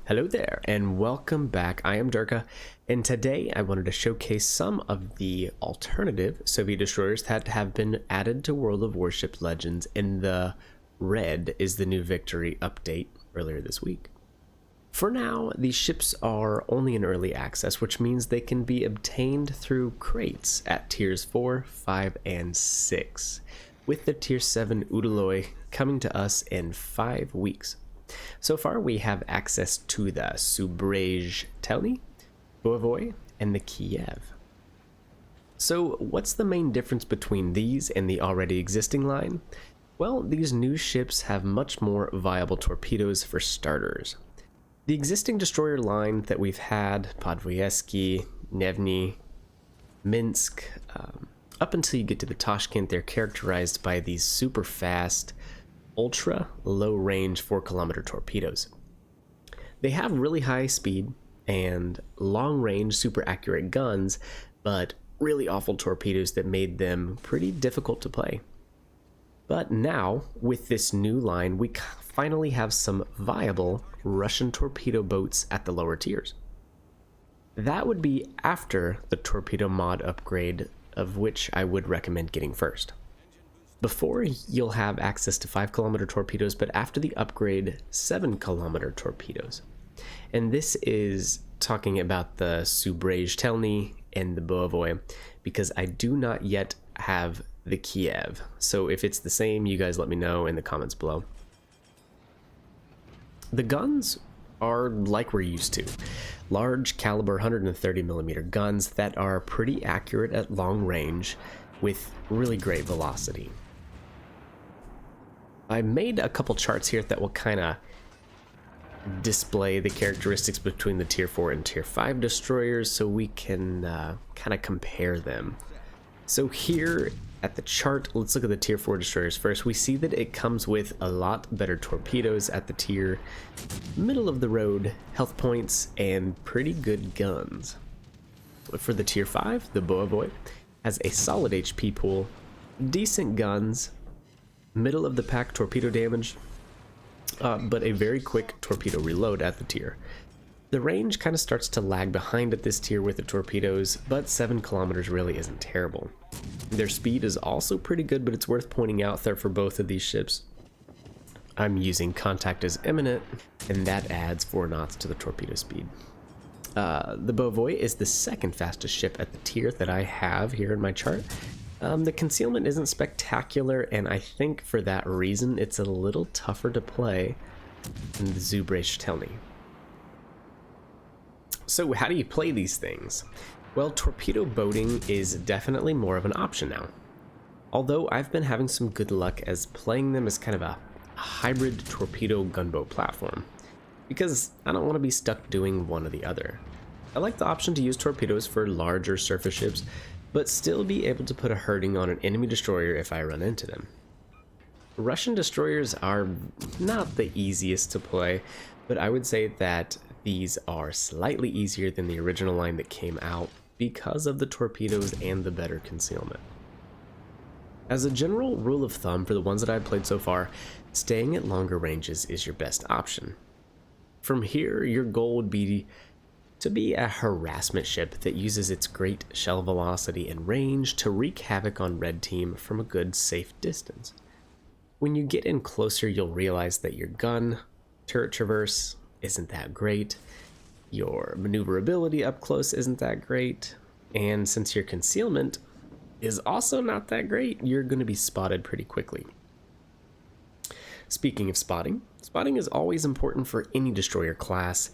Hello there and welcome back. I am Durka, and today I wanted to showcase some of the alternative Soviet destroyers that have been added to World of Warships Legends in the Red is the New Victory update earlier this week. For now, these ships are only in early access, which means they can be obtained through crates at tiers 4, 5, and 6, with the tier 7 Udaloy coming to us in 5 weeks. So far, we have access to the Soobrazitelny, Boevoi, and the Kiev. So what's the main difference between these and the already existing line? Well, these new ships have much more viable torpedoes for starters. The existing destroyer line that we've had, Podviosky, Gnevny, Minsk, up until you get to the Tashkent, they're characterized by these super fast, ultra low range 4-kilometer torpedoes. They have really high speed and long range super accurate guns, but really awful torpedoes that made them pretty difficult to play. But now with this new line, we finally have some viable Russian torpedo boats at the lower tiers. That would be after the torpedo mod upgrade, of which I would recommend getting first. Before, you'll have access to 5-kilometer torpedoes, but after the upgrade, 7-kilometer torpedoes. And this is talking about the Soobrazitelny and the Boevoi, because I do not yet have the Kiev. So if it's the same, you guys let me know in the comments below. The guns are like we're used to. Large caliber 130mm guns that are pretty accurate at long range with really great velocity. I made a couple charts here that will kind of display the characteristics between the tier 4 and tier 5 destroyers so we can kind of compare them. So here at the chart, let's look at the tier 4 destroyers first. We see that it comes with a lot better torpedoes at the tier, middle of the road health points, and pretty good guns. For the tier 5, the Boevoi has a solid HP pool, decent guns, middle of the pack torpedo damage, but a very quick torpedo reload at the tier. The range kind of starts to lag behind at this tier with the torpedoes, but 7 kilometers really isn't terrible. Their speed is also pretty good, but it's worth pointing out that for both of these ships, I'm using contact as Imminent, and that adds 4 knots to the torpedo speed. The Boevoi is the second fastest ship at the tier that I have here in my chart. The concealment isn't spectacular, and I think for that reason it's a little tougher to play than the Soobrazitelny. So how do you play these things? Well, torpedo boating is definitely more of an option now. Although I've been having some good luck as playing them as kind of a hybrid torpedo gunboat platform, because I don't want to be stuck doing one or the other. I like the option to use torpedoes for larger surface ships, but still be able to put a hurting on an enemy destroyer if I run into them. Russian destroyers are not the easiest to play, but I would say that these are slightly easier than the original line that came out because of the torpedoes and the better concealment. As a general rule of thumb for the ones that I've played so far, staying at longer ranges is your best option. From here, your goal would be to be a harassment ship that uses its great shell velocity and range to wreak havoc on red team from a good safe distance. When you get in closer, you'll realize that your gun turret traverse isn't that great, your maneuverability up close isn't that great, and since your concealment is also not that great, you're going to be spotted pretty quickly. Speaking of spotting, spotting is always important for any destroyer class,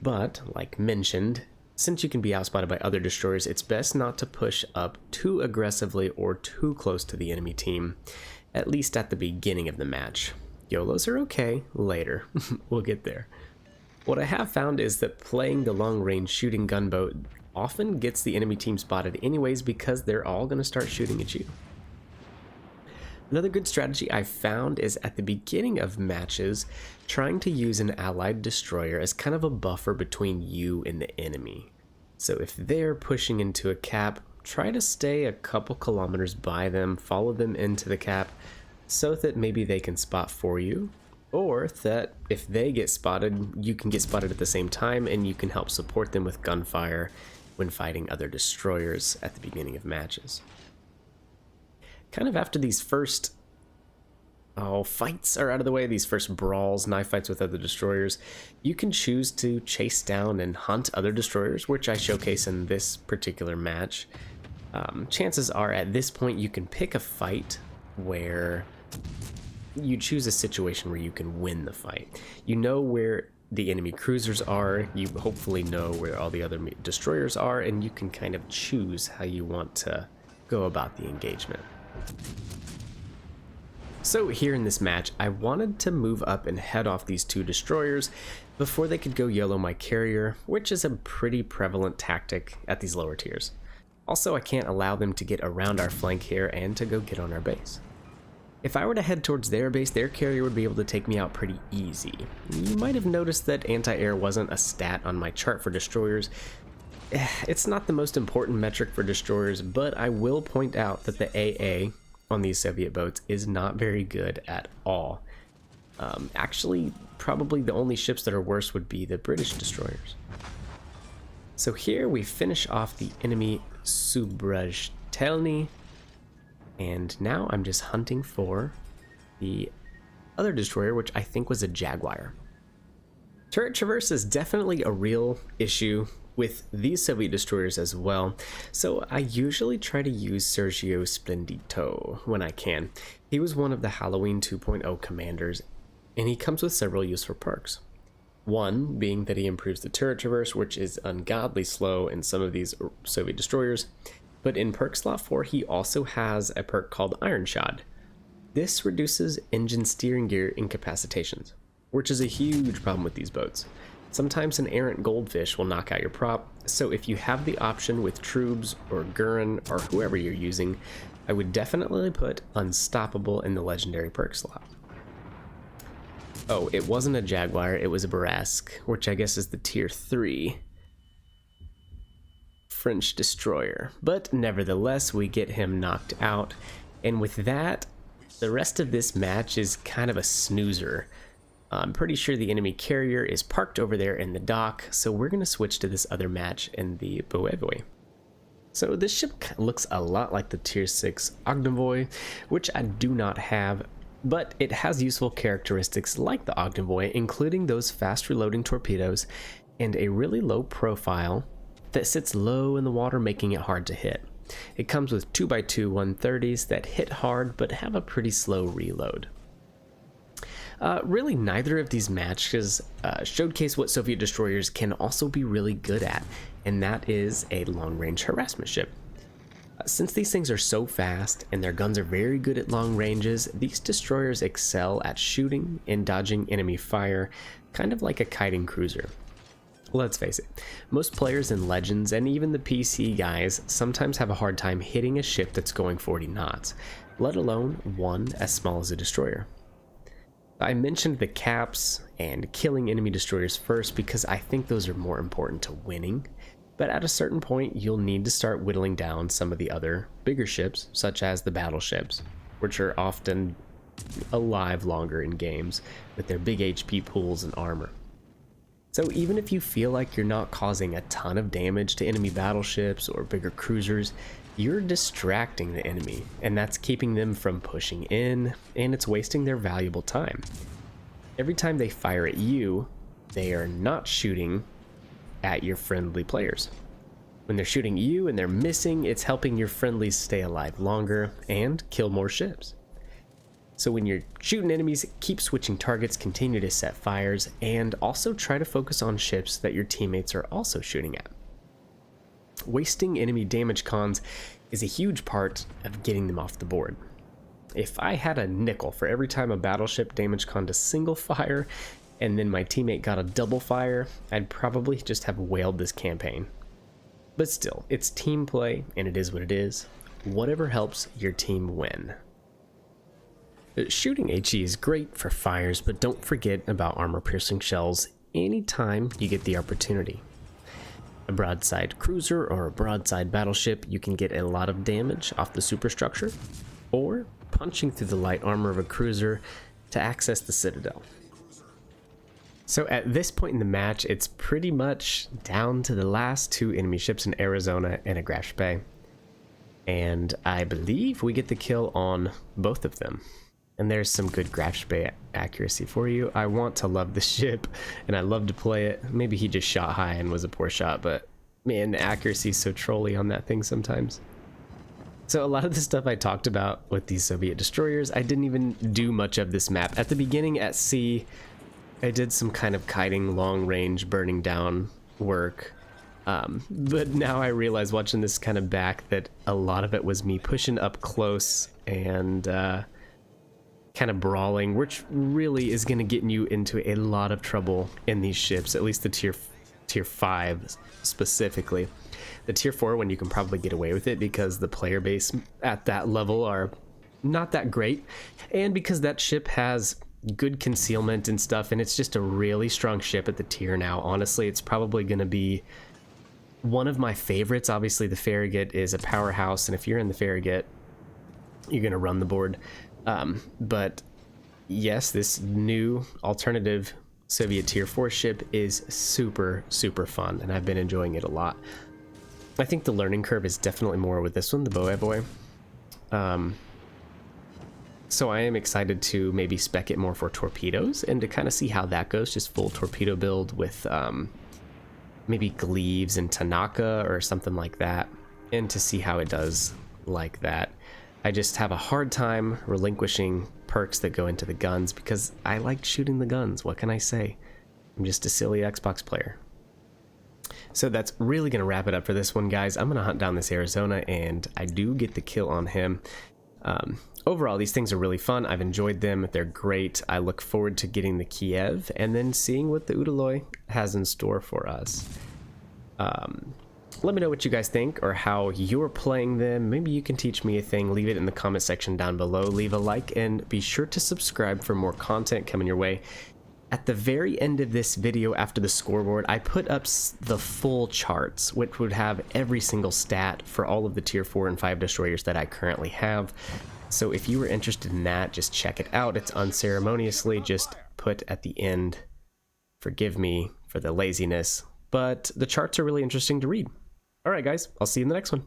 but like mentioned, since you can be outspotted by other destroyers, it's best not to push up too aggressively or too close to the enemy team, at least at the beginning of the match. YOLOs are okay later. We'll get there. What I have found is that playing the long-range shooting gunboat often gets the enemy team spotted anyways because they're all going to start shooting at you. Another good strategy I've found is at the beginning of matches, trying to use an allied destroyer as kind of a buffer between you and the enemy. So if they're pushing into a cap, try to stay a couple kilometers by them, follow them into the cap, so that maybe they can spot for you. or that if they get spotted, you can get spotted at the same time and you can help support them with gunfire when fighting other destroyers at the beginning of matches. Kind of after these first fights are out of the way, these first brawls, knife fights with other destroyers, you can choose to chase down and hunt other destroyers, which I showcase in this particular match. Chances are at this point you can pick a fight where you choose a situation where you can win the fight. You know where the enemy cruisers are, you hopefully know where all the other destroyers are, and you can kind of choose how you want to go about the engagement. So here in this match, I wanted to move up and head off these two destroyers before they could go yellow my carrier, which is a pretty prevalent tactic at these lower tiers. Also, I can't allow them to get around our flank here and to go get on our base. If I were to head towards their base, their carrier would be able to take me out pretty easy. You might have noticed that anti-air wasn't a stat on my chart for destroyers. It's not the most important metric for destroyers, but I will point out that the AA on these Soviet boats is not very good at all. Actually, probably the only ships that are worse would be the British destroyers. So here we finish off the enemy Soobrazitelny, and now I'm just hunting for the other destroyer, which I think was a Jaguar. Turret traverse is definitely a real issue with these Soviet destroyers as well, so I usually try to use Sergio Splendito when I can. He was one of the Halloween 2.0 commanders, and he comes with several useful perks. One being that he improves the turret traverse, which is ungodly slow in some of these Soviet destroyers, but in perk slot 4 he also has a perk called Iron Shod. This reduces engine steering gear incapacitations, which is a huge problem with these boats. Sometimes an errant goldfish will knock out your prop, so if you have the option with Troops or Gurren or whoever you're using, I would definitely put Unstoppable in the legendary perk slot. Oh, it wasn't a Jaguar, it was a Barasque, which I guess is the tier 3 French destroyer. But nevertheless, we get him knocked out, and with that, the rest of this match is kind of a snoozer. I'm pretty sure the enemy carrier is parked over there in the dock, so we're going to switch to this other match in the Boevoi. So this ship looks a lot like the tier 6 Gnevny, which I do not have, but it has useful characteristics like the Gnevny, including those fast reloading torpedoes and a really low profile that sits low in the water, making it hard to hit. It comes with 2x2 130s that hit hard but have a pretty slow reload. Really, neither of these matches showcase what Soviet destroyers can also be really good at, and that is a long-range harassment ship. Since these things are so fast and their guns are very good at long ranges, these destroyers excel at shooting and dodging enemy fire, kind of like a kiting cruiser. Let's face it, most players in Legends and even the PC guys sometimes have a hard time hitting a ship that's going 40 knots, let alone one as small as a destroyer. I mentioned the caps and killing enemy destroyers first because I think those are more important to winning, but at a certain point you'll need to start whittling down some of the other bigger ships, such as the battleships, which are often alive longer in games with their big HP pools and armor. So even if you feel like you're not causing a ton of damage to enemy battleships or bigger cruisers, you're distracting the enemy, and that's keeping them from pushing in, and it's wasting their valuable time. Every time they fire at you, they are not shooting at your friendly players. When they're shooting you and they're missing, it's helping your friendlies stay alive longer and kill more ships. So when you're shooting enemies, keep switching targets, continue to set fires, and also try to focus on ships that your teammates are also shooting at. Wasting enemy damage cons is a huge part of getting them off the board. If I had a nickel for every time a battleship damage conned a single fire and then my teammate got a double fire, I'd probably just have whaled this campaign. But still, it's team play and it is what it is. Whatever helps your team win. Shooting HE is great for fires, but don't forget about armor-piercing shells anytime you get the opportunity. A broadside cruiser or a broadside battleship, you can get a lot of damage off the superstructure, or punching through the light armor of a cruiser to access the citadel. So at this point in the match, it's pretty much down to the last two enemy ships in Arizona and a Graf Spee. And I believe we get the kill on both of them. And there's some good Graf Spee accuracy for you. I want to love the ship, and I love to play it. Maybe he just shot high and was a poor shot, but man, the accuracy is so trolly on that thing sometimes. So a lot of the stuff I talked about with these Soviet destroyers, I didn't even do much of this map. At the beginning at sea, I did some kind of kiting, long range, burning down work. But now I realize watching this kind of back that a lot of it was me pushing up close and kind of brawling, which really is going to get you into a lot of trouble in these ships, at least the tier 5 specifically. The tier 4 one you can probably get away with it because the player base at that level are not that great, and because that ship has good concealment and stuff, and it's just a really strong ship at the tier now. Honestly, it's probably going to be one of my favorites. Obviously the Farragut is a powerhouse, and if you're in the Farragut, you're going to run the board. But yes, this new alternative Soviet tier 4 ship is super fun, and I've been enjoying it a lot. I think the learning curve is definitely more with this one, the Boevoi. So I am excited to maybe spec it more for torpedoes and to kind of see how that goes, just full torpedo build with maybe Gleaves and Tanaka or something like that, and to see how it does like that. I just have a hard time relinquishing perks that go into the guns because I like shooting the guns. What can I say? I'm just a silly Xbox player. So that's really going to wrap it up for this one, guys. I'm going to hunt down this Arizona, and I do get the kill on him. Overall, these things are really fun. I've enjoyed them. They're great. I look forward to getting the Kiev and then seeing what the Udaloy has in store for us. Let me know what you guys think or how you're playing them. Maybe you can teach me a thing. Leave it in the comment section down below. Leave a like and be sure to subscribe for more content coming your way. At the very end of this video, after the scoreboard, I put up the full charts, which would have every single stat for all of the tier 4 and 5 destroyers that I currently have. So if you were interested in that, just check it out. It's unceremoniously just put at the end. Forgive me for the laziness, but the charts are really interesting to read. All right, guys, I'll see you in the next one.